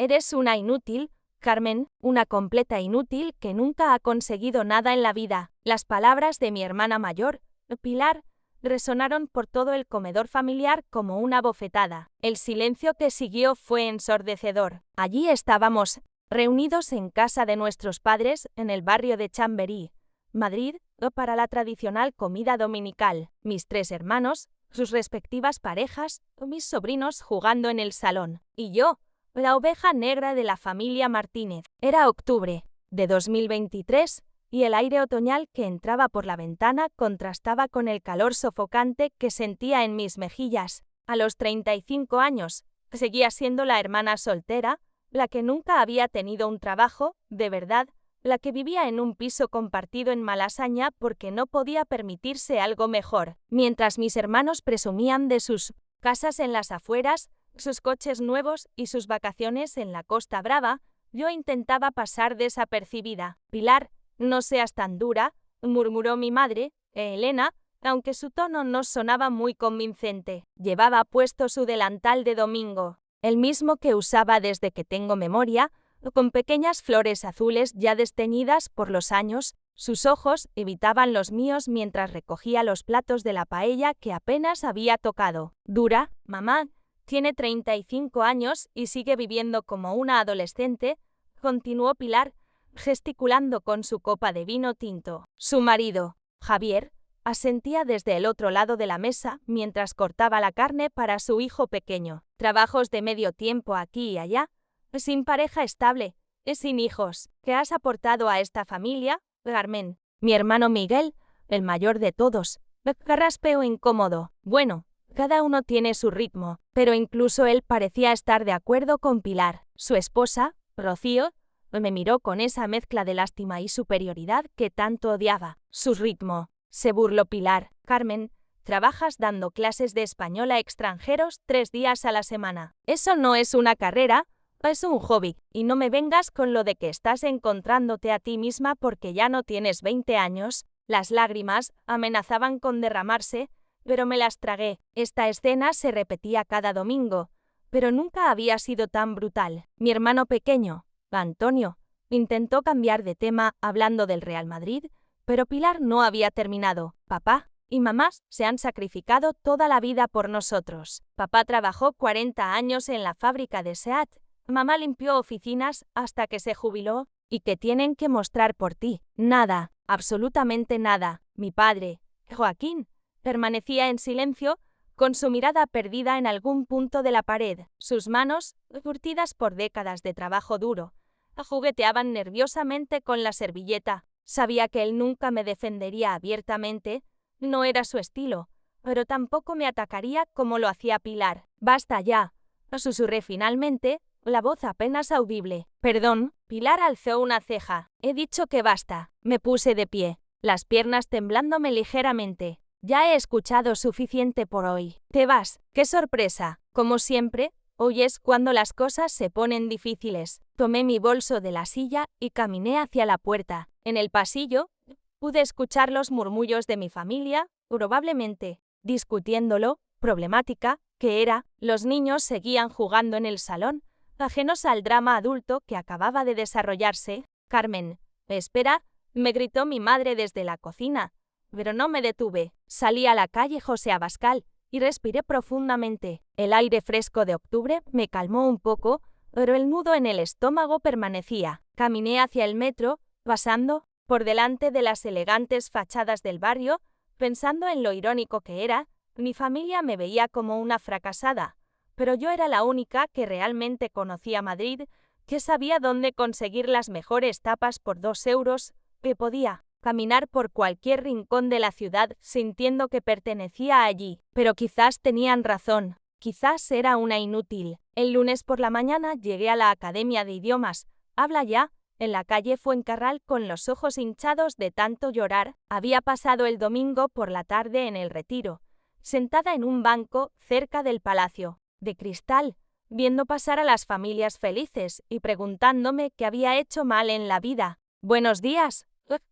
Eres una inútil, Carmen, una completa inútil que nunca ha conseguido nada en la vida. Las palabras de mi hermana mayor, Pilar, resonaron por todo el comedor familiar como una bofetada. El silencio que siguió fue ensordecedor. Allí estábamos, reunidos en casa de nuestros padres en el barrio de Chamberí, Madrid, para la tradicional comida dominical. Mis 3 hermanos, sus respectivas parejas, mis sobrinos jugando en el salón. Y yo, la oveja negra de la familia Martínez. Era octubre de 2023 y el aire otoñal que entraba por la ventana contrastaba con el calor sofocante que sentía en mis mejillas. A los 35 años, seguía siendo la hermana soltera, la que nunca había tenido un trabajo, de verdad, la que vivía en un piso compartido en Malasaña porque no podía permitirse algo mejor. Mientras mis hermanos presumían de sus casas en las afueras, sus coches nuevos y sus vacaciones en la Costa Brava, yo intentaba pasar desapercibida. Pilar, no seas tan dura, murmuró mi madre, Elena, aunque su tono no sonaba muy convincente. Llevaba puesto su delantal de domingo, el mismo que usaba desde que tengo memoria, con pequeñas flores azules ya desteñidas por los años. Sus ojos evitaban los míos mientras recogía los platos de la paella que apenas había tocado. Dura, mamá, tiene 35 años y sigue viviendo como una adolescente, continuó Pilar, gesticulando con su copa de vino tinto. Su marido, Javier, asentía desde el otro lado de la mesa mientras cortaba la carne para su hijo pequeño. Trabajos de medio tiempo aquí y allá, sin pareja estable, sin hijos. ¿Qué has aportado a esta familia, Carmen? Mi hermano Miguel, el mayor de todos, carraspeo incómodo. Bueno, cada uno tiene su ritmo, pero incluso él parecía estar de acuerdo con Pilar. Su esposa, Rocío, me miró con esa mezcla de lástima y superioridad que tanto odiaba. Su ritmo, se burló Pilar. Carmen, trabajas dando clases de español a extranjeros 3 días a la semana. Eso no es una carrera, es un hobby. Y no me vengas con lo de que estás encontrándote a ti misma porque ya no tienes 20 años. Las lágrimas amenazaban con derramarse, pero me las tragué. Esta escena se repetía cada domingo, pero nunca había sido tan brutal. Mi hermano pequeño, Antonio, intentó cambiar de tema hablando del Real Madrid, pero Pilar no había terminado. Papá y mamá se han sacrificado toda la vida por nosotros. Papá trabajó 40 años en la fábrica de SEAT, mamá limpió oficinas hasta que se jubiló. ¿Y qué tienen que mostrar por ti? Nada, absolutamente nada. Mi padre, Joaquín, permanecía en silencio, con su mirada perdida en algún punto de la pared. Sus manos, curtidas por décadas de trabajo duro, jugueteaban nerviosamente con la servilleta. Sabía que él nunca me defendería abiertamente, no era su estilo, pero tampoco me atacaría como lo hacía Pilar. «Basta ya», susurré finalmente, la voz apenas audible. «Perdón», Pilar alzó una ceja. «He dicho que basta». Me puse de pie, las piernas temblándome ligeramente. «Ya he escuchado suficiente por hoy. Te vas. ¡Qué sorpresa! Como siempre, hoy es cuando las cosas se ponen difíciles». Tomé mi bolso de la silla y caminé hacia la puerta. En el pasillo, pude escuchar los murmullos de mi familia, probablemente discutiéndolo, problemática, que era. Los niños seguían jugando en el salón, ajenos al drama adulto que acababa de desarrollarse. «Carmen, espera», me gritó mi madre desde la cocina, pero no me detuve. Salí a la calle José Abascal y respiré profundamente. El aire fresco de octubre me calmó un poco, pero el nudo en el estómago permanecía. Caminé hacia el metro, pasando por delante de las elegantes fachadas del barrio, pensando en lo irónico que era. Mi familia me veía como una fracasada, pero yo era la única que realmente conocía Madrid, que sabía dónde conseguir las mejores tapas por 2 euros, que podía caminar por cualquier rincón de la ciudad sintiendo que pertenecía allí. Pero quizás tenían razón, quizás era una inútil. El lunes por la mañana llegué a la Academia de Idiomas, Habla Ya, en la calle Fuencarral con los ojos hinchados de tanto llorar. Había pasado el domingo por la tarde en el Retiro, sentada en un banco cerca del Palacio de Cristal, viendo pasar a las familias felices y preguntándome qué había hecho mal en la vida. «Buenos días,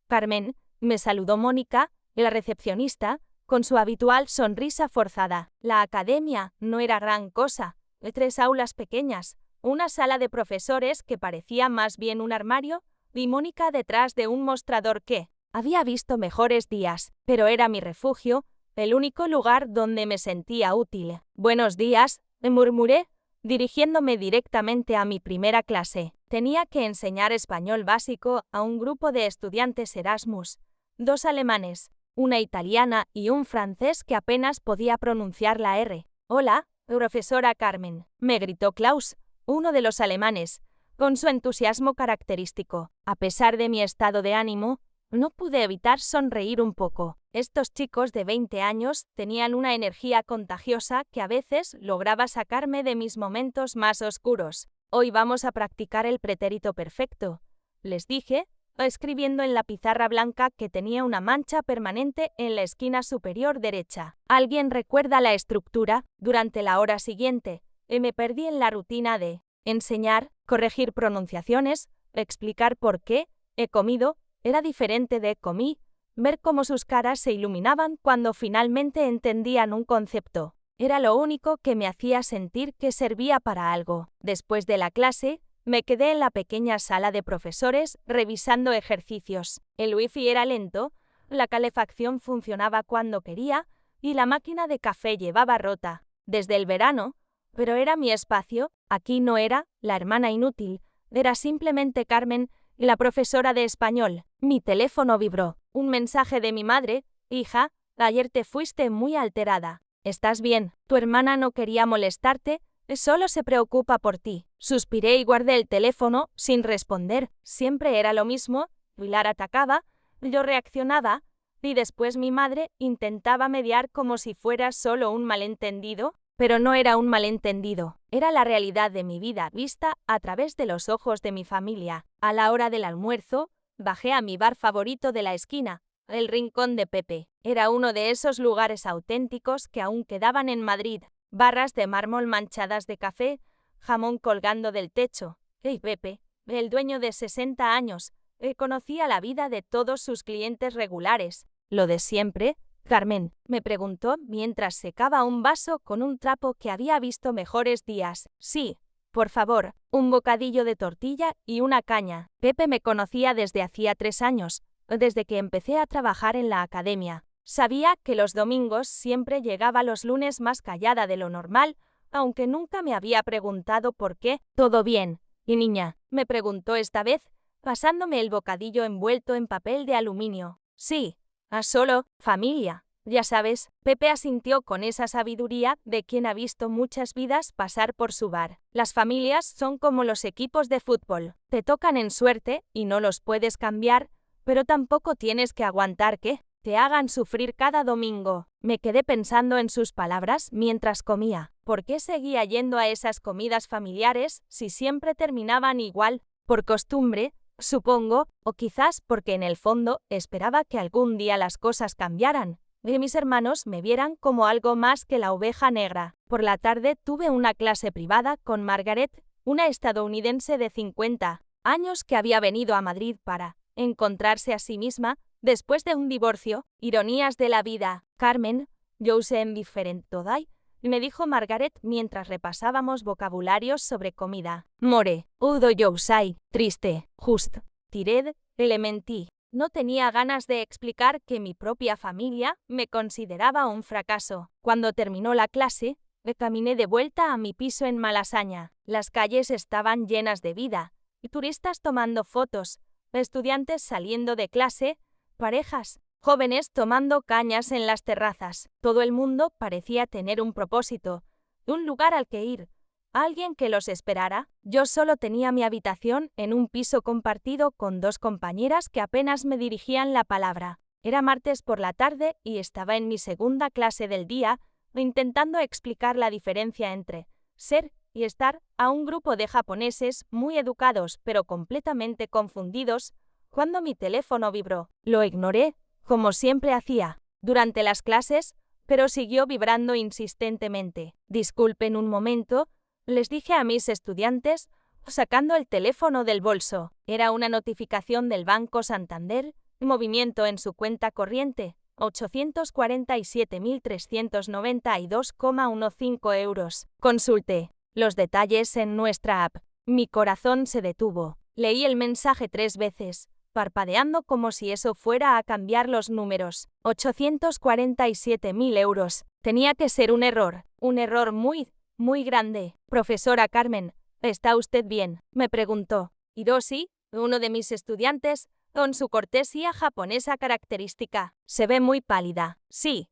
Carmen», me saludó Mónica, la recepcionista, con su habitual sonrisa forzada. La academia no era gran cosa, 3 aulas pequeñas, una sala de profesores que parecía más bien un armario, y Mónica detrás de un mostrador que había visto mejores días, pero era mi refugio, el único lugar donde me sentía útil. Buenos días, me murmuré, dirigiéndome directamente a mi primera clase. Tenía que enseñar español básico a un grupo de estudiantes Erasmus, 2 alemanes, una italiana y un francés que apenas podía pronunciar la R. Hola, profesora Carmen, me gritó Klaus, uno de los alemanes, con su entusiasmo característico. A pesar de mi estado de ánimo, no pude evitar sonreír un poco. Estos chicos de 20 años tenían una energía contagiosa que a veces lograba sacarme de mis momentos más oscuros. Hoy vamos a practicar el pretérito perfecto, les dije, escribiendo en la pizarra blanca que tenía una mancha permanente en la esquina superior derecha. ¿Alguien recuerda la estructura? Durante la hora siguiente, me perdí en la rutina de enseñar, corregir pronunciaciones, explicar por qué he comido, era diferente de comí, ver cómo sus caras se iluminaban cuando finalmente entendían un concepto. Era lo único que me hacía sentir que servía para algo. Después de la clase, me quedé en la pequeña sala de profesores revisando ejercicios. El wifi era lento, la calefacción funcionaba cuando quería y la máquina de café llevaba rota. Desde el verano, pero era mi espacio, aquí no era la hermana inútil, era simplemente Carmen, la profesora de español. Mi teléfono vibró. Un mensaje de mi madre. Hija, ayer te fuiste muy alterada. ¿Estás bien? Tu hermana no quería molestarte, solo se preocupa por ti. Suspiré y guardé el teléfono, sin responder. Siempre era lo mismo. Pilar atacaba, yo reaccionaba, y después mi madre intentaba mediar como si fuera solo un malentendido. Pero no era un malentendido, era la realidad de mi vida vista a través de los ojos de mi familia. A la hora del almuerzo, bajé a mi bar favorito de la esquina, el Rincón de Pepe. Era uno de esos lugares auténticos que aún quedaban en Madrid. Barras de mármol manchadas de café, jamón colgando del techo. Y Pepe, el dueño de 60 años, conocía la vida de todos sus clientes regulares. Lo de siempre. Carmen, me preguntó mientras secaba un vaso con un trapo que había visto mejores días. Sí, por favor, un bocadillo de tortilla y una caña. Pepe me conocía desde hacía 3 años, desde que empecé a trabajar en la academia. Sabía que los domingos siempre llegaba los lunes más callada de lo normal, aunque nunca me había preguntado por qué. ¿Todo bien? ¿Y niña? Me preguntó esta vez, pasándome el bocadillo envuelto en papel de aluminio. Sí. Solo, familia. Ya sabes, Pepe asintió con esa sabiduría de quien ha visto muchas vidas pasar por su bar. Las familias son como los equipos de fútbol. Te tocan en suerte y no los puedes cambiar, pero tampoco tienes que aguantar que te hagan sufrir cada domingo. Me quedé pensando en sus palabras mientras comía. ¿Por qué seguía yendo a esas comidas familiares si siempre terminaban igual? Por costumbre, supongo, o quizás porque en el fondo esperaba que algún día las cosas cambiaran, y mis hermanos me vieran como algo más que la oveja negra. Por la tarde tuve una clase privada con Margaret, una estadounidense de 50 años que había venido a Madrid para encontrarse a sí misma después de un divorcio. Ironías de la vida. Carmen, yo en different today, me dijo Margaret mientras repasábamos vocabularios sobre comida. More, udo yousai, triste, just, tired, elementí. No tenía ganas de explicar que mi propia familia me consideraba un fracaso. Cuando terminó la clase, me caminé de vuelta a mi piso en Malasaña. Las calles estaban llenas de vida, y turistas tomando fotos, estudiantes saliendo de clase, parejas, jóvenes tomando cañas en las terrazas. Todo el mundo parecía tener un propósito, un lugar al que ir, alguien que los esperara. Yo solo tenía mi habitación en un piso compartido con 2 compañeras que apenas me dirigían la palabra. Era martes por la tarde y estaba en mi segunda clase del día, intentando explicar la diferencia entre ser y estar a un grupo de japoneses muy educados pero completamente confundidos, cuando mi teléfono vibró. Lo ignoré, como siempre hacía, durante las clases, pero siguió vibrando insistentemente. Disculpen un momento, les dije a mis estudiantes, sacando el teléfono del bolso. Era una notificación del Banco Santander, movimiento en su cuenta corriente, 847.392,15 euros. Consulté. los detalles en nuestra app. Mi corazón se detuvo. Leí el mensaje 3 veces, parpadeando como si eso fuera a cambiar los números. 847.000 euros. Tenía que ser un error muy, muy grande. Profesora Carmen, ¿está usted bien?, me preguntó. Hiroshi, uno de mis estudiantes, con su cortesía japonesa característica. Se ve muy pálida. Sí,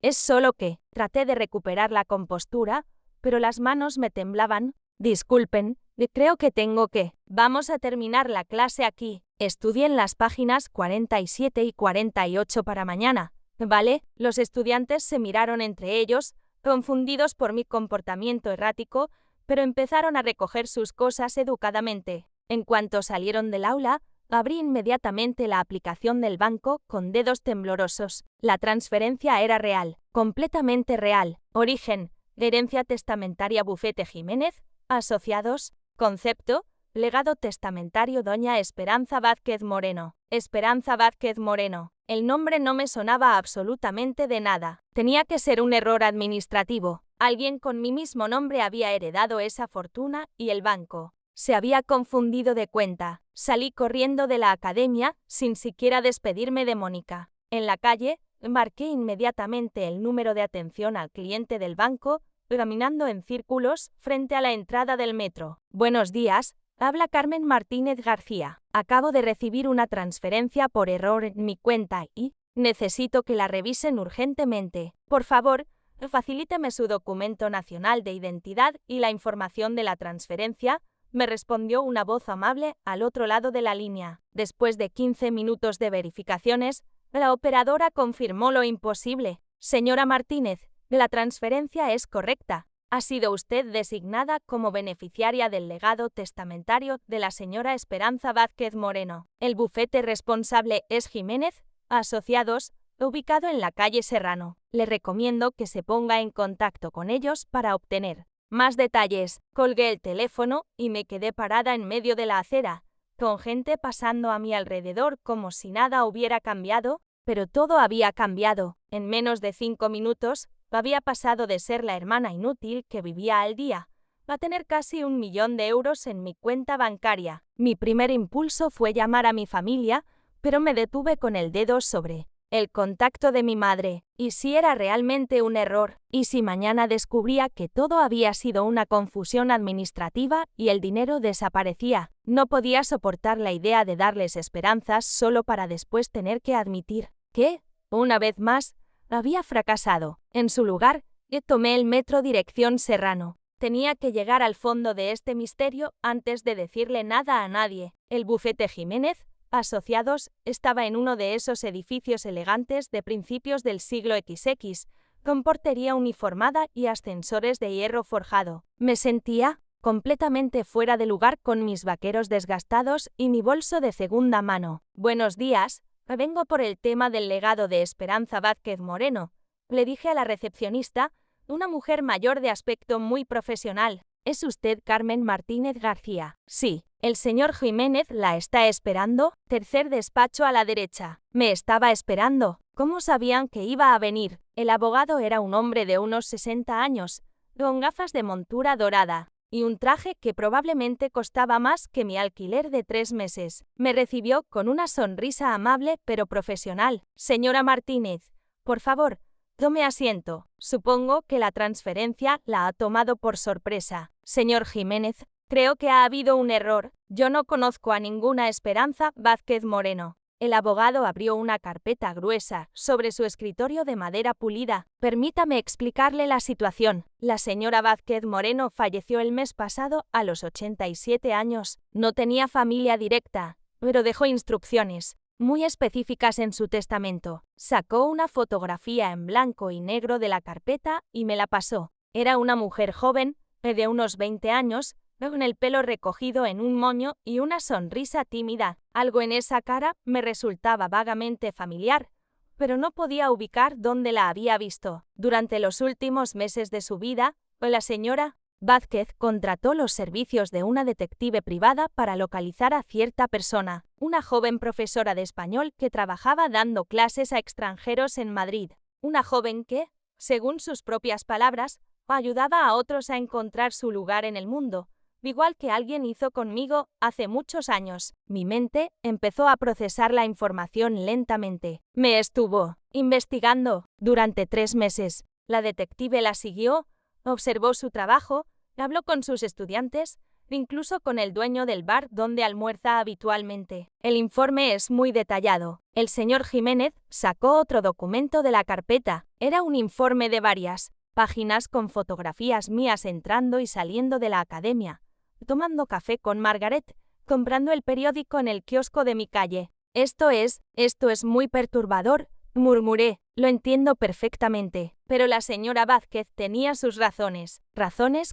es solo que traté de recuperar la compostura, pero las manos me temblaban. Disculpen, creo que tengo que. Vamos a terminar la clase aquí. Estudien las páginas 47 y 48 para mañana, ¿vale? Los estudiantes se miraron entre ellos, confundidos por mi comportamiento errático, pero empezaron a recoger sus cosas educadamente. En cuanto salieron del aula, abrí inmediatamente la aplicación del banco con dedos temblorosos. La transferencia era real, completamente real. Origen: herencia testamentaria Bufete Jiménez, asociados. Concepto: legado testamentario Doña Esperanza Vázquez Moreno. Esperanza Vázquez Moreno. El nombre no me sonaba absolutamente de nada. Tenía que ser un error administrativo. Alguien con mi mismo nombre había heredado esa fortuna y el banco se había confundido de cuenta. Salí corriendo de la academia sin siquiera despedirme de Mónica. En la calle, marqué inmediatamente el número de atención al cliente del banco, caminando en círculos frente a la entrada del metro. Buenos días, habla Carmen Martínez García. Acabo de recibir una transferencia por error en mi cuenta y necesito que la revisen urgentemente. Por favor, facilíteme su documento nacional de identidad y la información de la transferencia, me respondió una voz amable al otro lado de la línea. Después de 15 minutos de verificaciones, la operadora confirmó lo imposible. Señora Martínez, la transferencia es correcta. Ha sido usted designada como beneficiaria del legado testamentario de la señora Esperanza Vázquez Moreno. El bufete responsable es Jiménez, asociados, ubicado en la calle Serrano. Le recomiendo que se ponga en contacto con ellos para obtener más detalles. Colgué el teléfono y me quedé parada en medio de la acera, con gente pasando a mi alrededor como si nada hubiera cambiado, pero todo había cambiado. En menos de 5 minutos, había pasado de ser la hermana inútil que vivía al día a tener casi 1 millón de euros en mi cuenta bancaria. Mi primer impulso fue llamar a mi familia, pero me detuve con el dedo sobre el contacto de mi madre. ¿Y si era realmente un error? ¿Y si mañana descubría que todo había sido una confusión administrativa y el dinero desaparecía? No podía soportar la idea de darles esperanzas solo para después tener que admitir que, una vez más, había fracasado. En su lugar, tomé el metro dirección Serrano. Tenía que llegar al fondo de este misterio antes de decirle nada a nadie. El bufete Jiménez, asociados, estaba en uno de esos edificios elegantes de principios del siglo XX, con portería uniformada y ascensores de hierro forjado. Me sentía completamente fuera de lugar con mis vaqueros desgastados y mi bolso de segunda mano. Buenos días, vengo por el tema del legado de Esperanza Vázquez Moreno, le dije a la recepcionista, una mujer mayor de aspecto muy profesional. ¿Es usted Carmen Martínez García? Sí. ¿El señor Jiménez la está esperando? Tercer despacho a la derecha. Me estaba esperando. ¿Cómo sabían que iba a venir? El abogado era un hombre de unos 60 años, con gafas de montura dorada y un traje que probablemente costaba más que mi alquiler de 3 meses. Me recibió con una sonrisa amable pero profesional. Señora Martínez, por favor, tome asiento. Supongo que la transferencia la ha tomado por sorpresa. Señor Jiménez, creo que ha habido un error. Yo no conozco a ninguna Esperanza Vázquez Moreno. El abogado abrió una carpeta gruesa sobre su escritorio de madera pulida. Permítame explicarle la situación. La señora Vázquez Moreno falleció el mes pasado a los 87 años. No tenía familia directa, pero dejó instrucciones muy específicas en su testamento. Sacó una fotografía en blanco y negro de la carpeta y me la pasó. Era una mujer joven, de unos 20 años, con el pelo recogido en un moño y una sonrisa tímida. Algo en esa cara me resultaba vagamente familiar, pero no podía ubicar dónde la había visto. Durante los últimos meses de su vida, la señora Vázquez contrató los servicios de una detective privada para localizar a cierta persona, una joven profesora de español que trabajaba dando clases a extranjeros en Madrid. Una joven que, según sus propias palabras, ayudaba a otros a encontrar su lugar en el mundo, igual que alguien hizo conmigo hace muchos años. Mi mente empezó a procesar la información lentamente. Me estuvo investigando durante 3 meses. La detective la siguió, observó su trabajo, habló con sus estudiantes, incluso con el dueño del bar donde almuerza habitualmente. El informe es muy detallado. El señor Jiménez sacó otro documento de la carpeta. Era un informe de varias páginas con fotografías mías entrando y saliendo de la academia, tomando café con Margaret, comprando el periódico en el kiosco de mi calle. Esto es muy perturbador, murmuré. Lo entiendo perfectamente, pero la señora Vázquez tenía sus razones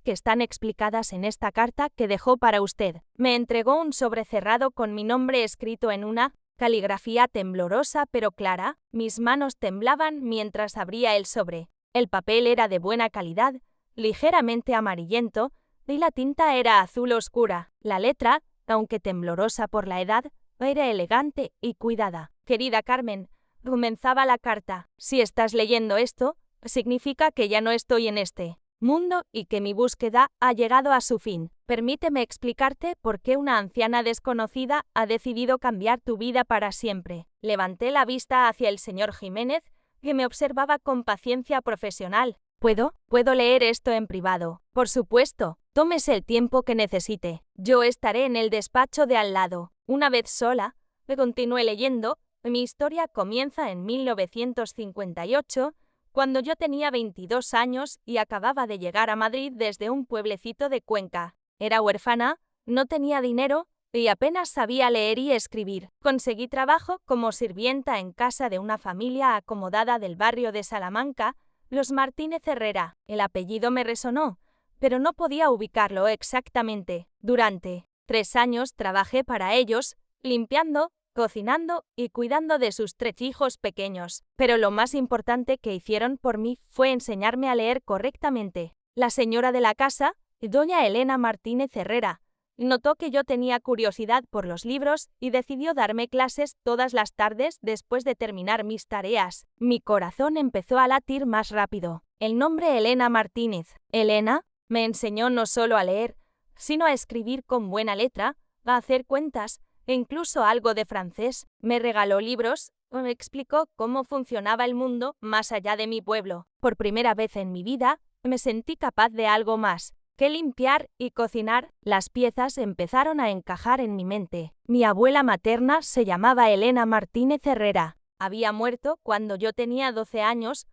que están explicadas en esta carta que dejó para usted. Me entregó un sobre cerrado con mi nombre escrito en una caligrafía temblorosa pero clara. Mis manos temblaban mientras abría el sobre. El papel era de buena calidad, ligeramente amarillento, y la tinta era azul oscura. La letra, aunque temblorosa por la edad, era elegante y cuidada. Querida Carmen, comenzaba la carta. Si estás leyendo esto, significa que ya no estoy en este mundo y que mi búsqueda ha llegado a su fin. Permíteme explicarte por qué una anciana desconocida ha decidido cambiar tu vida para siempre. Levanté la vista hacia el señor Jiménez, que me observaba con paciencia profesional. ¿Puedo leer esto en privado? Por supuesto. Tómese el tiempo que necesite. Yo estaré en el despacho de al lado. Una vez sola, continué leyendo. Mi historia comienza en 1958, cuando yo tenía 22 años y acababa de llegar a Madrid desde un pueblecito de Cuenca. Era huérfana, no tenía dinero y apenas sabía leer y escribir. Conseguí trabajo como sirvienta en casa de una familia acomodada del barrio de Salamanca, los Martínez Herrera. El apellido me resonó, pero no podía ubicarlo exactamente. Durante 3 años trabajé para ellos, limpiando, cocinando y cuidando de sus 3 hijos pequeños. Pero lo más importante que hicieron por mí fue enseñarme a leer correctamente. La señora de la casa, doña Elena Martínez Herrera, notó que yo tenía curiosidad por los libros y decidió darme clases todas las tardes después de terminar mis tareas. Mi corazón empezó a latir más rápido. El nombre Elena Martínez. Elena me enseñó no solo a leer, sino a escribir con buena letra, a hacer cuentas, e incluso algo de francés. Me regaló libros, me explicó cómo funcionaba el mundo más allá de mi pueblo. Por primera vez en mi vida, me sentí capaz de algo más que limpiar y cocinar. Las piezas empezaron a encajar en mi mente. Mi abuela materna se llamaba Elena Martínez Herrera. Había muerto cuando yo tenía 12 años,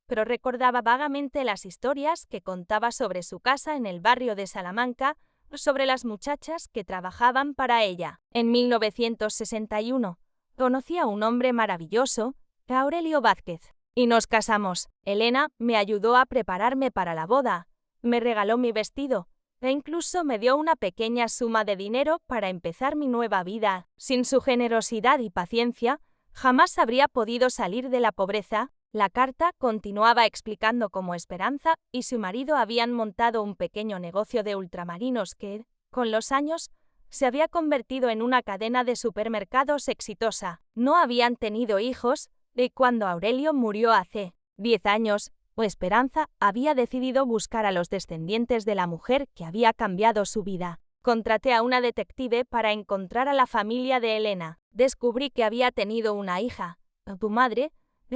pero recordaba vagamente las historias que contaba sobre su casa en el barrio de Salamanca, sobre las muchachas que trabajaban para ella. En 1961, conocí a un hombre maravilloso, Aurelio Vázquez, y nos casamos. Elena me ayudó a prepararme para la boda, me regaló mi vestido e incluso me dio una pequeña suma de dinero para empezar mi nueva vida. Sin su generosidad y paciencia, jamás habría podido salir de la pobreza. La carta continuaba explicando cómo Esperanza y su marido habían montado un pequeño negocio de ultramarinos que, con los años, se había convertido en una cadena de supermercados exitosa. No habían tenido hijos y cuando Aurelio murió hace 10 años, Esperanza había decidido buscar a los descendientes de la mujer que había cambiado su vida. Contraté a una detective para encontrar a la familia de Elena. Descubrí que había tenido una hija. Tu madre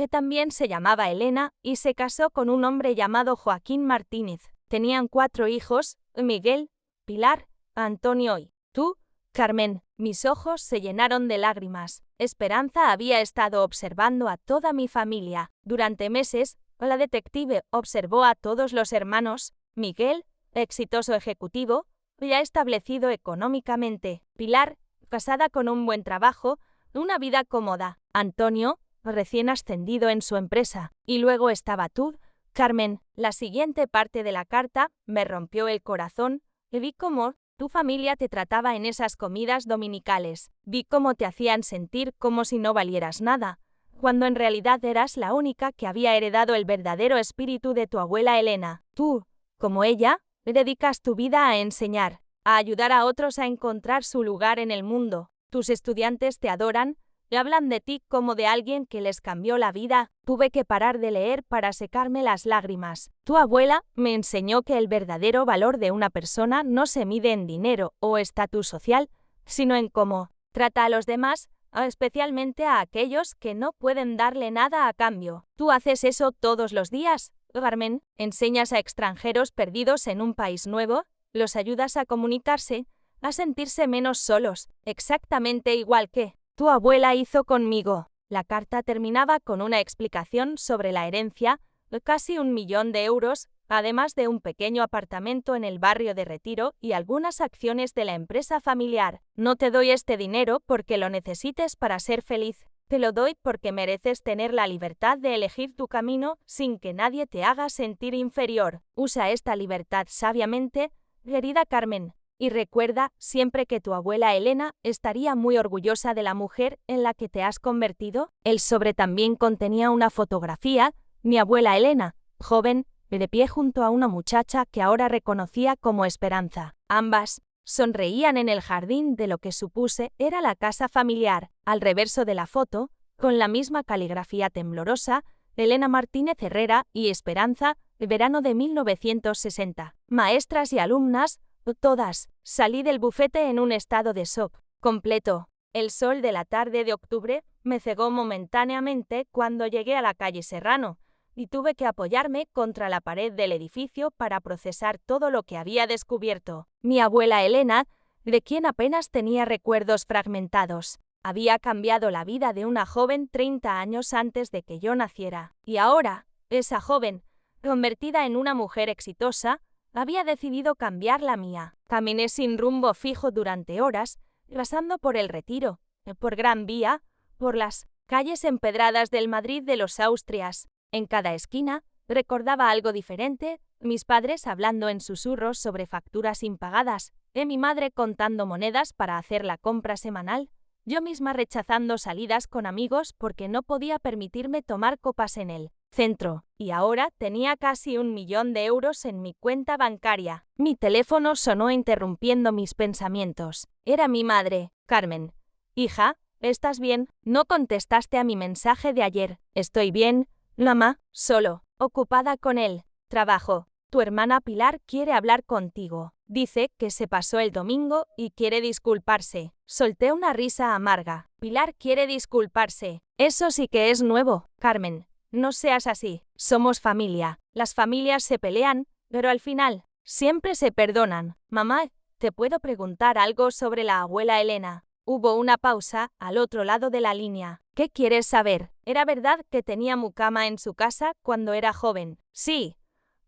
también se llamaba Elena y se casó con un hombre llamado Joaquín Martínez. Tenían 4 hijos, Miguel, Pilar, Antonio y tú, Carmen. Mis ojos se llenaron de lágrimas. Esperanza había estado observando a toda mi familia. Durante meses, la detective observó a todos los hermanos. Miguel, exitoso ejecutivo, ya establecido económicamente. Pilar, casada con un buen trabajo, una vida cómoda. Antonio, recién ascendido en su empresa. Y luego estaba tú, Carmen. La siguiente parte de la carta me rompió el corazón y vi cómo tu familia te trataba en esas comidas dominicales. Vi cómo te hacían sentir como si no valieras nada, cuando en realidad eras la única que había heredado el verdadero espíritu de tu abuela Elena. Tú, como ella, dedicas tu vida a enseñar, a ayudar a otros a encontrar su lugar en el mundo. Tus estudiantes te adoran, y hablan de ti como de alguien que les cambió la vida. Tuve que parar de leer para secarme las lágrimas. Tu abuela me enseñó que el verdadero valor de una persona no se mide en dinero o estatus social, sino en cómo trata a los demás, especialmente a aquellos que no pueden darle nada a cambio. ¿Tú haces eso todos los días, Carmen? ¿Enseñas a extranjeros perdidos en un país nuevo? ¿Los ayudas a comunicarse, a sentirse menos solos, exactamente igual que tu abuela hizo conmigo? La carta terminaba con una explicación sobre la herencia, casi 1.000.000 de euros, además de un pequeño apartamento en el barrio de Retiro y algunas acciones de la empresa familiar. No te doy este dinero porque lo necesites para ser feliz. Te lo doy porque mereces tener la libertad de elegir tu camino sin que nadie te haga sentir inferior. Usa esta libertad sabiamente, querida Carmen. Y recuerda siempre que tu abuela Elena estaría muy orgullosa de la mujer en la que te has convertido. El sobre también contenía una fotografía, mi abuela Elena, joven, de pie junto a una muchacha que ahora reconocía como Esperanza. Ambas sonreían en el jardín de lo que supuse era la casa familiar. Al reverso de la foto, con la misma caligrafía temblorosa, Elena Martínez Herrera y Esperanza, verano de 1960. Maestras y alumnas, todas. Salí del bufete en un estado de shock completo. El sol de la tarde de octubre me cegó momentáneamente cuando llegué a la calle Serrano, y tuve que apoyarme contra la pared del edificio para procesar todo lo que había descubierto. Mi abuela Elena, de quien apenas tenía recuerdos fragmentados, había cambiado la vida de una joven 30 años antes de que yo naciera. Y ahora, esa joven, convertida en una mujer exitosa, había decidido cambiar la mía. Caminé sin rumbo fijo durante horas, pasando por el Retiro, por Gran Vía, por las calles empedradas del Madrid de los Austrias. En cada esquina recordaba algo diferente, mis padres hablando en susurros sobre facturas impagadas, mi madre contando monedas para hacer la compra semanal, yo misma rechazando salidas con amigos porque no podía permitirme tomar copas en el centro, y ahora tenía casi 1.000.000 de euros en mi cuenta bancaria. Mi teléfono sonó interrumpiendo mis pensamientos. Era mi madre. Carmen. Hija, ¿estás bien? No contestaste a mi mensaje de ayer. Estoy bien, mamá, solo, ocupada con el trabajo. Tu hermana Pilar quiere hablar contigo. Dice que se pasó el domingo y quiere disculparse. Solté una risa amarga. Pilar quiere disculparse. Eso sí que es nuevo, Carmen. No seas así. Somos familia. Las familias se pelean, pero al final siempre se perdonan. Mamá, ¿te puedo preguntar algo sobre la abuela Elena? Hubo una pausa al otro lado de la línea. ¿Qué quieres saber? ¿Era verdad que tenía mucama en su casa cuando era joven? Sí.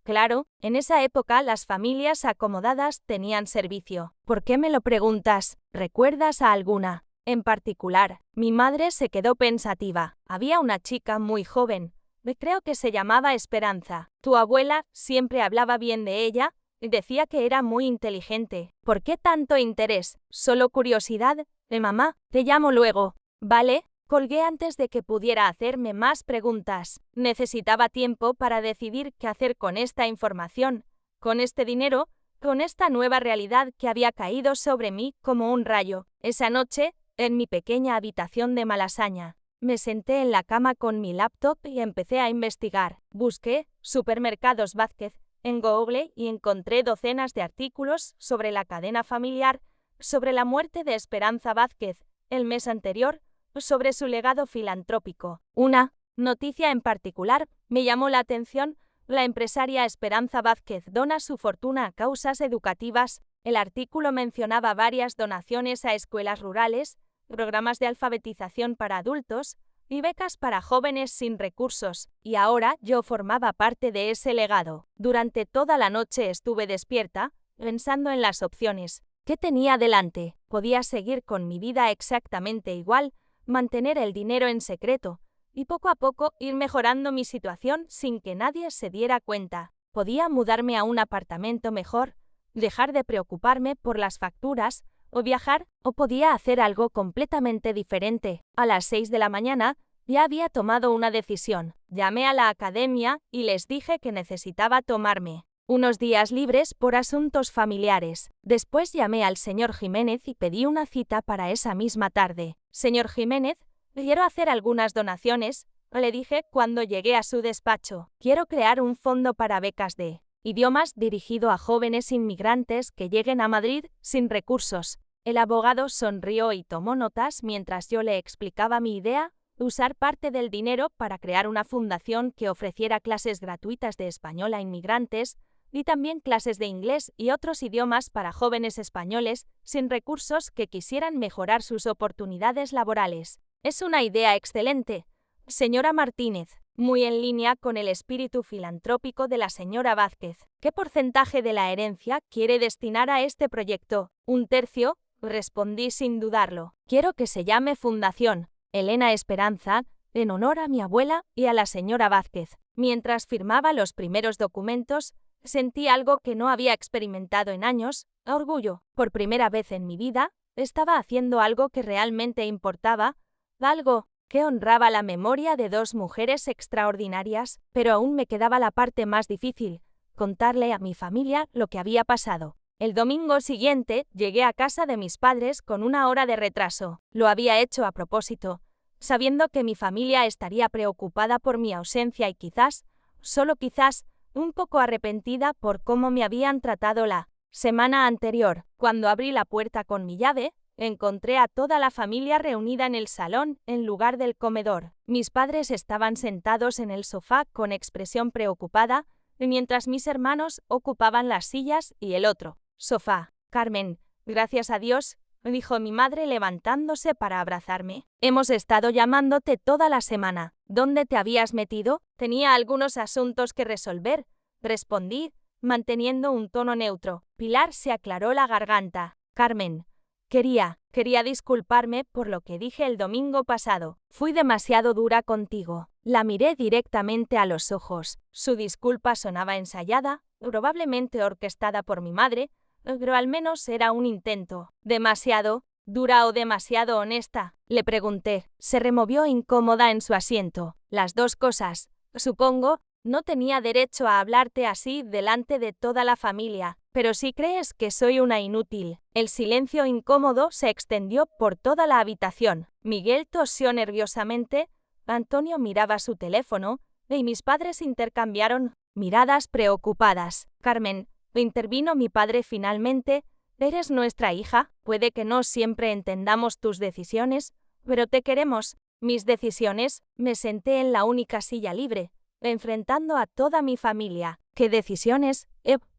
Claro, en esa época las familias acomodadas tenían servicio. ¿Por qué me lo preguntas? ¿Recuerdas a alguna en particular? Mi madre se quedó pensativa. Había una chica muy joven, creo que se llamaba Esperanza. Tu abuela siempre hablaba bien de ella y decía que era muy inteligente. ¿Por qué tanto interés? ¿Solo curiosidad? Mamá, te llamo luego. ¿Vale? Colgué antes de que pudiera hacerme más preguntas. Necesitaba tiempo para decidir qué hacer con esta información, con este dinero, con esta nueva realidad que había caído sobre mí como un rayo. Esa noche, en mi pequeña habitación de Malasaña, me senté en la cama con mi laptop y empecé a investigar. Busqué Supermercados Vázquez en Google y encontré docenas de artículos sobre la cadena familiar, sobre la muerte de Esperanza Vázquez el mes anterior, sobre su legado filantrópico. Una noticia en particular me llamó la atención. La empresaria Esperanza Vázquez dona su fortuna a causas educativas. El artículo mencionaba varias donaciones a escuelas rurales, programas de alfabetización para adultos y becas para jóvenes sin recursos, y ahora yo formaba parte de ese legado. Durante toda la noche estuve despierta, pensando en las opciones. ¿Qué tenía delante? Podía seguir con mi vida exactamente igual, mantener el dinero en secreto y poco a poco ir mejorando mi situación sin que nadie se diera cuenta. Podía mudarme a un apartamento mejor, dejar de preocuparme por las facturas o viajar, o podía hacer algo completamente diferente. A las 6 de la mañana ya había tomado una decisión. Llamé a la academia y les dije que necesitaba tomarme unos días libres por asuntos familiares. Después llamé al señor Jiménez y pedí una cita para esa misma tarde. Señor Jiménez, Quiero hacer algunas donaciones, le dije cuando llegué a su despacho. Quiero crear un fondo para becas de idiomas dirigido a jóvenes inmigrantes que lleguen a Madrid sin recursos. El abogado sonrió y tomó notas mientras yo le explicaba mi idea: usar parte del dinero para crear una fundación que ofreciera clases gratuitas de español a inmigrantes y también clases de inglés y otros idiomas para jóvenes españoles sin recursos que quisieran mejorar sus oportunidades laborales. Es una idea excelente, señora Martínez, muy en línea con el espíritu filantrópico de la señora Vázquez. ¿Qué porcentaje de la herencia quiere destinar a este proyecto? Un tercio, respondí sin dudarlo. Quiero que se llame Fundación Elena Esperanza, en honor a mi abuela y a la señora Vázquez. Mientras firmaba los primeros documentos, sentí algo que no había experimentado en años: orgullo. Por primera vez en mi vida, estaba haciendo algo que realmente importaba, algo que honraba la memoria de dos mujeres extraordinarias, pero aún me quedaba la parte más difícil: contarle a mi familia lo que había pasado. El domingo siguiente llegué a casa de mis padres con una hora de retraso. Lo había hecho a propósito, sabiendo que mi familia estaría preocupada por mi ausencia y quizás, solo quizás, un poco arrepentida por cómo me habían tratado la semana anterior. Cuando abrí la puerta con mi llave, encontré a toda la familia reunida en el salón en lugar del comedor. Mis padres estaban sentados en el sofá con expresión preocupada, mientras mis hermanos ocupaban las sillas y el otro sofá. Carmen, gracias a Dios, dijo mi madre levantándose para abrazarme. Hemos estado llamándote toda la semana. ¿Dónde te habías metido? Tenía algunos asuntos que resolver, respondí, manteniendo un tono neutro. Pilar se aclaró la garganta. Carmen, quería disculparme por lo que dije el domingo pasado. Fui demasiado dura contigo. La miré directamente a los ojos. Su disculpa sonaba ensayada, probablemente orquestada por mi madre, pero al menos era un intento. ¿Demasiado dura o demasiado honesta?, le pregunté. Se removió incómoda en su asiento. Las dos cosas. Supongo, no tenía derecho a hablarte así delante de toda la familia, pero si crees que soy una inútil. El silencio incómodo se extendió por toda la habitación. Miguel tosió nerviosamente, Antonio miraba su teléfono, y mis padres intercambiaron miradas preocupadas. Carmen, intervino mi padre finalmente, eres nuestra hija, puede que no siempre entendamos tus decisiones, pero te queremos. Mis decisiones, me senté en la única silla libre, enfrentando a toda mi familia. ¿Qué decisiones?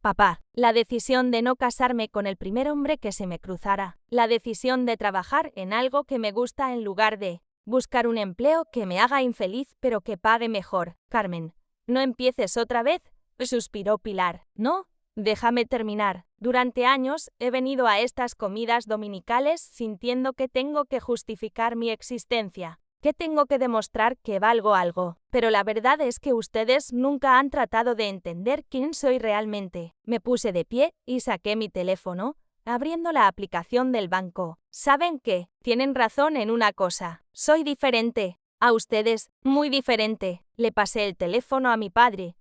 Papá. La decisión de no casarme con el primer hombre que se me cruzara. La decisión de trabajar en algo que me gusta en lugar de buscar un empleo que me haga infeliz pero que pague mejor. Carmen, no empieces otra vez, suspiró Pilar. No, déjame terminar. Durante años he venido a estas comidas dominicales sintiendo que tengo que justificar mi existencia, que tengo que demostrar que valgo algo. Pero la verdad es que ustedes nunca han tratado de entender quién soy realmente. Me puse de pie y saqué mi teléfono, abriendo la aplicación del banco. ¿Saben qué? Tienen razón en una cosa. Soy diferente. A ustedes, muy diferente. Le pasé el teléfono a mi padre.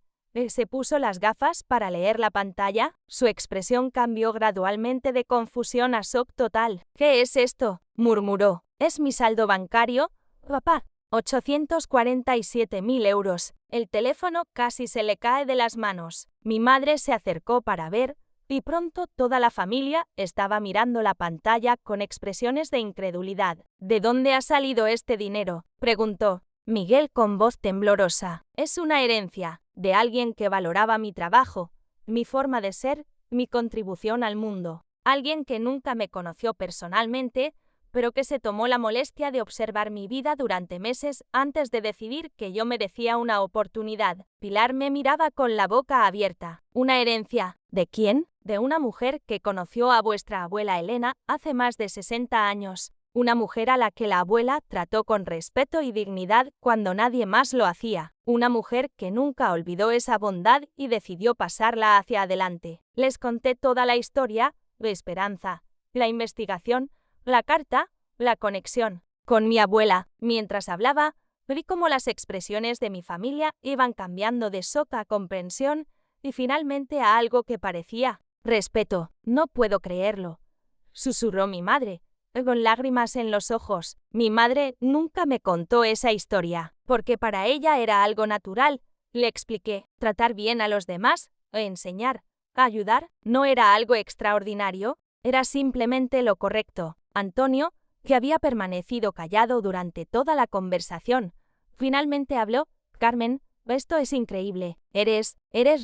Se puso las gafas para leer la pantalla. Su expresión cambió gradualmente de confusión a shock total. ¿Qué es esto?, murmuró. Es mi saldo bancario, papá. 847.000 euros. El teléfono casi se le cae de las manos. Mi madre se acercó para ver, y pronto toda la familia estaba mirando la pantalla con expresiones de incredulidad. ¿De dónde ha salido este dinero?, preguntó Miguel con voz temblorosa. Es una herencia, de alguien que valoraba mi trabajo, mi forma de ser, mi contribución al mundo. Alguien que nunca me conoció personalmente, pero que se tomó la molestia de observar mi vida durante meses antes de decidir que yo merecía una oportunidad. Pilar me miraba con la boca abierta. ¿Una herencia? ¿De quién? De una mujer que conoció a vuestra abuela Elena hace más de 60 años. Una mujer a la que la abuela trató con respeto y dignidad cuando nadie más lo hacía. Una mujer que nunca olvidó esa bondad y decidió pasarla hacia adelante. Les conté toda la historia, la esperanza, la investigación, la carta, la conexión con mi abuela. Mientras hablaba, vi cómo las expresiones de mi familia iban cambiando de shock a comprensión y finalmente a algo que parecía respeto. No puedo creerlo, susurró mi madre. con lágrimas en los ojos. Mi madre nunca me contó esa historia, porque para ella era algo natural. Le expliqué, tratar bien a los demás, enseñar, ayudar, no era algo extraordinario, era simplemente lo correcto. Antonio, que había permanecido callado durante toda la conversación, finalmente habló. Carmen, esto es increíble. Eres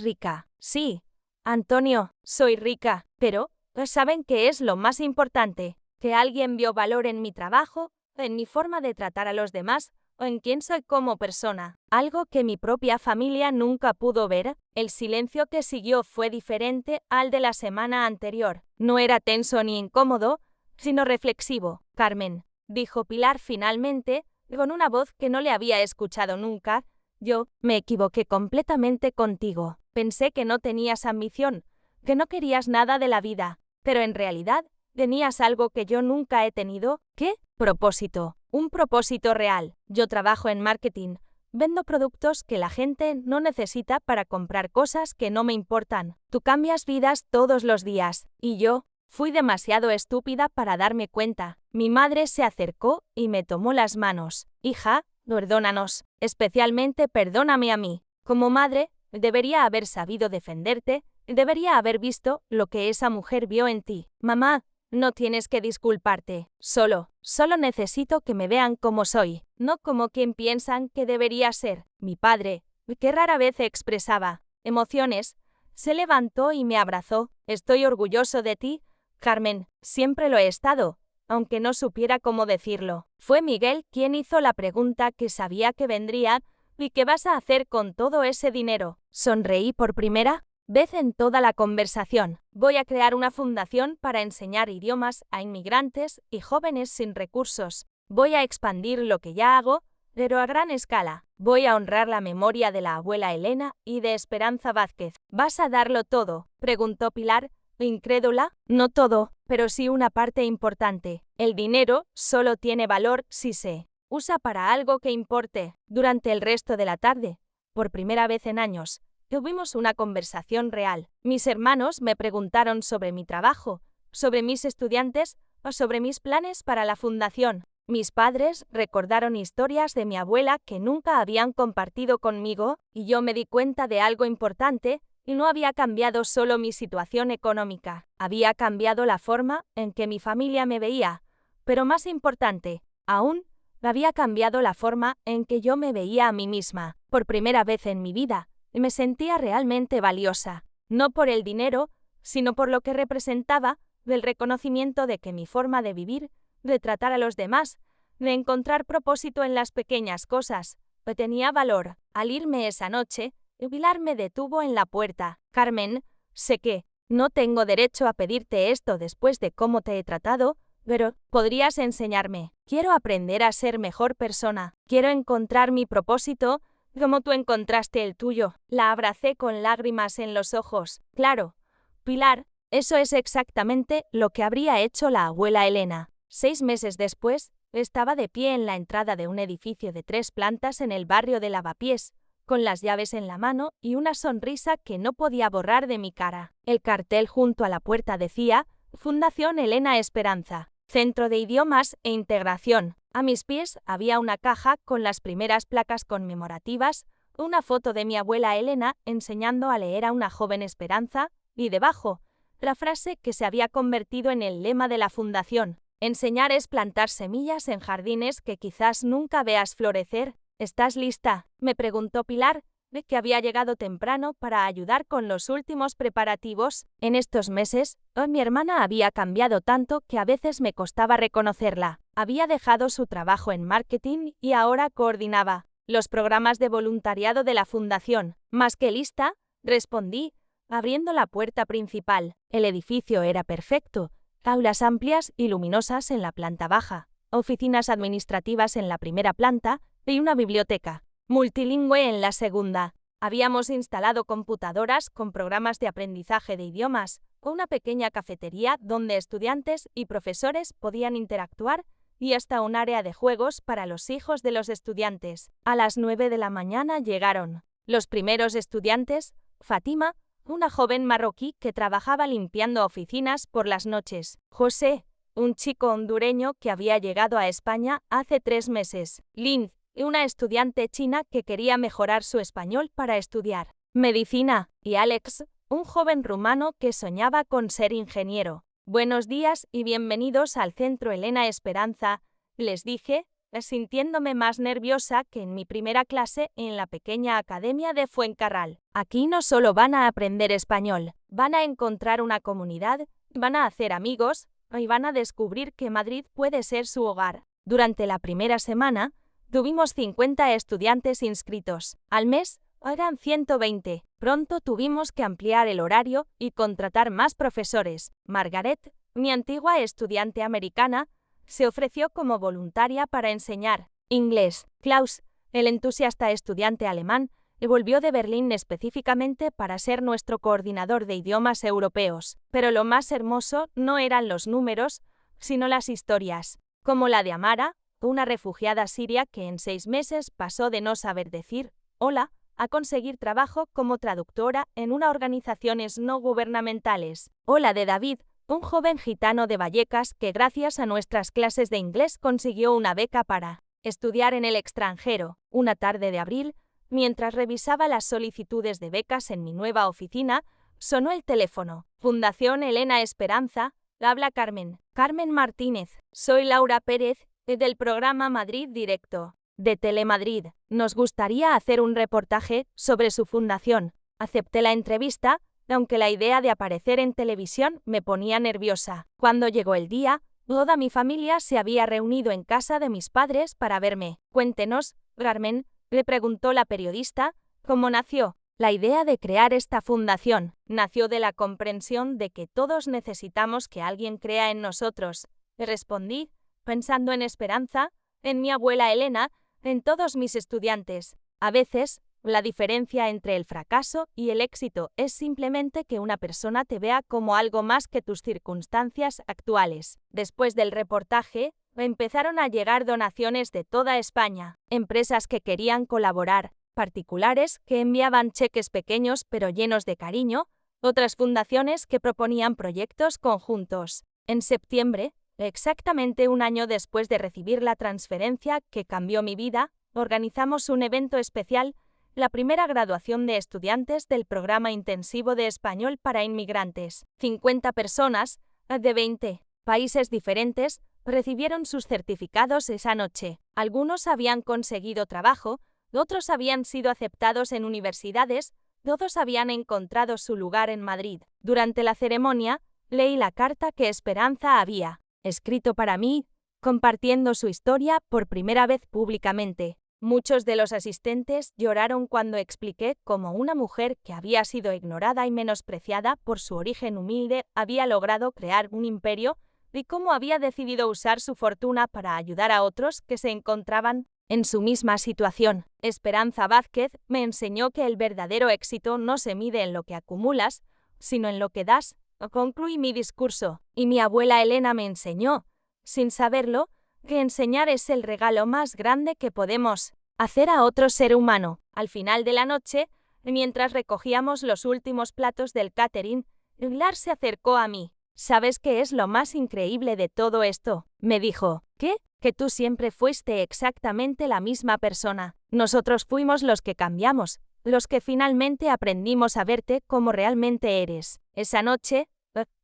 rica. Sí. Antonio, soy rica, pero ¿saben qué es lo más importante? Que alguien vio valor en mi trabajo, en mi forma de tratar a los demás, o en quién soy como persona. Algo que mi propia familia nunca pudo ver. El silencio que siguió fue diferente al de la semana anterior. No era tenso ni incómodo, sino reflexivo. Carmen, dijo Pilar finalmente, con una voz que no le había escuchado nunca, yo me equivoqué completamente contigo. Pensé que no tenías ambición, que no querías nada de la vida, pero en realidad tenías algo que yo nunca he tenido. ¿Qué? Propósito. Un propósito real. Yo trabajo en marketing. Vendo productos que la gente no necesita para comprar cosas que no me importan. Tú cambias vidas todos los días. Y yo fui demasiado estúpida para darme cuenta. Mi madre se acercó y me tomó las manos. Hija, perdónanos. Especialmente perdóname a mí. Como madre, debería haber sabido defenderte. Debería haber visto lo que esa mujer vio en ti. Mamá, no tienes que disculparte. Solo necesito que me vean como soy, no como quien piensan que debería ser. Mi padre, que rara vez expresaba emociones, se levantó y me abrazó. Estoy orgulloso de ti, Carmen. Siempre lo he estado, aunque no supiera cómo decirlo. Fue Miguel quien hizo la pregunta que sabía que vendría. ¿Y qué vas a hacer con todo ese dinero? Sonreí por primera vez en toda la conversación. Voy a crear una fundación para enseñar idiomas a inmigrantes y jóvenes sin recursos. Voy a expandir lo que ya hago, pero a gran escala. Voy a honrar la memoria de la abuela Elena y de Esperanza Vázquez. ¿Vas a darlo todo?, preguntó Pilar, incrédula. No todo, pero sí una parte importante. El dinero solo tiene valor si se usa para algo que importe. Durante el resto de la tarde, por primera vez en años, tuvimos una conversación real. Mis hermanos me preguntaron sobre mi trabajo, sobre mis estudiantes o sobre mis planes para la fundación. Mis padres recordaron historias de mi abuela que nunca habían compartido conmigo, y yo me di cuenta de algo importante, y no había cambiado solo mi situación económica. Había cambiado la forma en que mi familia me veía, pero más importante aún, había cambiado la forma en que yo me veía a mí misma. Por primera vez en mi vida, me sentía realmente valiosa, no por el dinero, sino por lo que representaba, del reconocimiento de que mi forma de vivir, de tratar a los demás, de encontrar propósito en las pequeñas cosas, tenía valor. Al irme esa noche, Pilar me detuvo en la puerta. Carmen, sé que no tengo derecho a pedirte esto después de cómo te he tratado, pero podrías enseñarme. Quiero aprender a ser mejor persona. Quiero encontrar mi propósito como tú encontraste el tuyo. La abracé con lágrimas en los ojos. Claro, Pilar, eso es exactamente lo que habría hecho la abuela Elena. 6 meses después, estaba de pie en la entrada de un edificio de 3 plantas en el barrio de Lavapiés, con las llaves en la mano y una sonrisa que no podía borrar de mi cara. El cartel junto a la puerta decía, Fundación Elena Esperanza, Centro de Idiomas e Integración. A mis pies había una caja con las primeras placas conmemorativas, una foto de mi abuela Elena enseñando a leer a una joven Esperanza, y debajo, la frase que se había convertido en el lema de la fundación. Enseñar es plantar semillas en jardines que quizás nunca veas florecer. ¿Estás lista?, me preguntó Pilar, que había llegado temprano para ayudar con los últimos preparativos. En estos meses, mi hermana había cambiado tanto que a veces me costaba reconocerla. Había dejado su trabajo en marketing y ahora coordinaba los programas de voluntariado de la fundación. Más que lista, respondí, abriendo la puerta principal. El edificio era perfecto, aulas amplias y luminosas en la planta baja, oficinas administrativas en la primera planta y una biblioteca multilingüe en la segunda. Habíamos instalado computadoras con programas de aprendizaje de idiomas, una pequeña cafetería donde estudiantes y profesores podían interactuar y hasta un área de juegos para los hijos de los estudiantes. A las 9 de la mañana llegaron los primeros estudiantes. Fátima, una joven marroquí que trabajaba limpiando oficinas por las noches. José, un chico hondureño que había llegado a España hace 3 meses. Lin, una estudiante china que quería mejorar su español para estudiar medicina. Y Alex, un joven rumano que soñaba con ser ingeniero. Buenos días y bienvenidos al Centro Elena Esperanza, les dije, sintiéndome más nerviosa que en mi primera clase en la pequeña academia de Fuencarral. Aquí no solo van a aprender español, van a encontrar una comunidad, van a hacer amigos y van a descubrir que Madrid puede ser su hogar. Durante la primera semana, tuvimos 50 estudiantes inscritos. Al mes, eran 120. Pronto tuvimos que ampliar el horario y contratar más profesores. Margaret, mi antigua estudiante americana, se ofreció como voluntaria para enseñar inglés. Klaus, el entusiasta estudiante alemán, volvió de Berlín específicamente para ser nuestro coordinador de idiomas europeos. Pero lo más hermoso no eran los números, sino las historias, como la de Amara, una refugiada siria que en 6 meses pasó de no saber decir hola a conseguir trabajo como traductora en una organizaciones no gubernamentales. O la de David, un joven gitano de Vallecas que gracias a nuestras clases de inglés consiguió una beca para estudiar en el extranjero. Una tarde de abril, mientras revisaba las solicitudes de becas en mi nueva oficina, sonó el teléfono. Fundación Elena Esperanza, habla Carmen. Carmen Martínez, soy Laura Pérez, del programa Madrid Directo, de Telemadrid. Nos gustaría hacer un reportaje sobre su fundación. Acepté la entrevista, aunque la idea de aparecer en televisión me ponía nerviosa. Cuando llegó el día, toda mi familia se había reunido en casa de mis padres para verme. Cuéntenos, Carmen, le preguntó la periodista, ¿cómo nació? La idea de crear esta fundación nació de la comprensión de que todos necesitamos que alguien crea en nosotros. Respondí, pensando en Esperanza, en mi abuela Elena, en todos mis estudiantes. A veces, la diferencia entre el fracaso y el éxito es simplemente que una persona te vea como algo más que tus circunstancias actuales. Después del reportaje, empezaron a llegar donaciones de toda España, empresas que querían colaborar, particulares que enviaban cheques pequeños pero llenos de cariño, otras fundaciones que proponían proyectos conjuntos. En septiembre, exactamente un año después de recibir la transferencia que cambió mi vida, organizamos un evento especial, la primera graduación de estudiantes del programa intensivo de español para inmigrantes. 50 personas, de 20 países diferentes, recibieron sus certificados esa noche. Algunos habían conseguido trabajo, otros habían sido aceptados en universidades, todos habían encontrado su lugar en Madrid. Durante la ceremonia, leí la carta que Esperanza había escrito para mí, compartiendo su historia por primera vez públicamente. Muchos de los asistentes lloraron cuando expliqué cómo una mujer que había sido ignorada y menospreciada por su origen humilde había logrado crear un imperio y cómo había decidido usar su fortuna para ayudar a otros que se encontraban en su misma situación. Esperanza Vázquez me enseñó que el verdadero éxito no se mide en lo que acumulas, sino en lo que das. Concluí mi discurso, y mi abuela Elena me enseñó, sin saberlo, que enseñar es el regalo más grande que podemos hacer a otro ser humano. Al final de la noche, mientras recogíamos los últimos platos del catering, Lars se acercó a mí. ¿Sabes qué es lo más increíble de todo esto? Me dijo. ¿Qué? Que tú siempre fuiste exactamente la misma persona. Nosotros fuimos los que cambiamos, los que finalmente aprendimos a verte como realmente eres. Esa noche,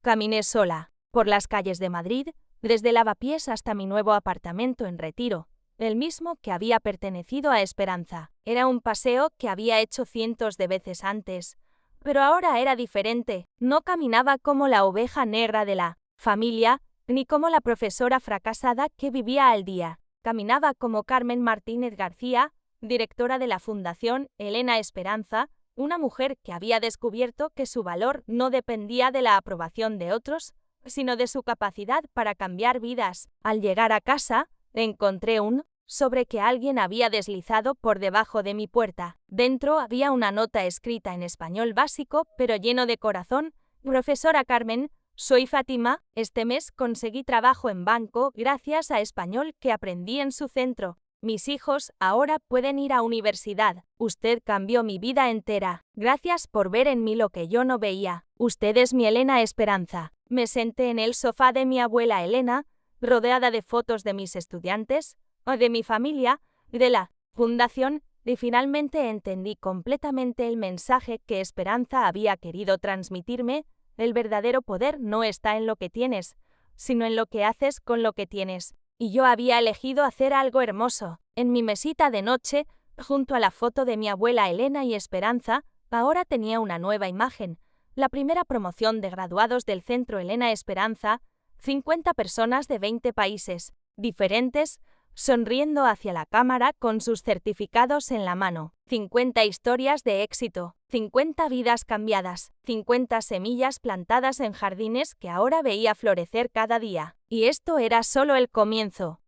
caminé sola por las calles de Madrid, desde Lavapiés hasta mi nuevo apartamento en Retiro, el mismo que había pertenecido a Esperanza. Era un paseo que había hecho cientos de veces antes, pero ahora era diferente. No caminaba como la oveja negra de la familia, ni como la profesora fracasada que vivía al día. Caminaba como Carmen Martínez García, directora de la Fundación Elena Esperanza, una mujer que había descubierto que su valor no dependía de la aprobación de otros, sino de su capacidad para cambiar vidas. Al llegar a casa, encontré un sobre que alguien había deslizado por debajo de mi puerta. Dentro había una nota escrita en español básico, pero lleno de corazón. Profesora Carmen, soy Fátima. Este mes conseguí trabajo en banco gracias a español que aprendí en su centro. Mis hijos ahora pueden ir a universidad. Usted cambió mi vida entera. Gracias por ver en mí lo que yo no veía. Usted es mi Elena Esperanza. Me senté en el sofá de mi abuela Elena, rodeada de fotos de mis estudiantes, o de mi familia, de la fundación, y finalmente entendí completamente el mensaje que Esperanza había querido transmitirme. El verdadero poder no está en lo que tienes, sino en lo que haces con lo que tienes. Y yo había elegido hacer algo hermoso. En mi mesita de noche, junto a la foto de mi abuela Elena y Esperanza, ahora tenía una nueva imagen. La primera promoción de graduados del Centro Elena Esperanza, 50 personas de 20 países diferentes, sonriendo hacia la cámara con sus certificados en la mano. 50 historias de éxito, 50 vidas cambiadas, 50 semillas plantadas en jardines que ahora veía florecer cada día. Y esto era solo el comienzo.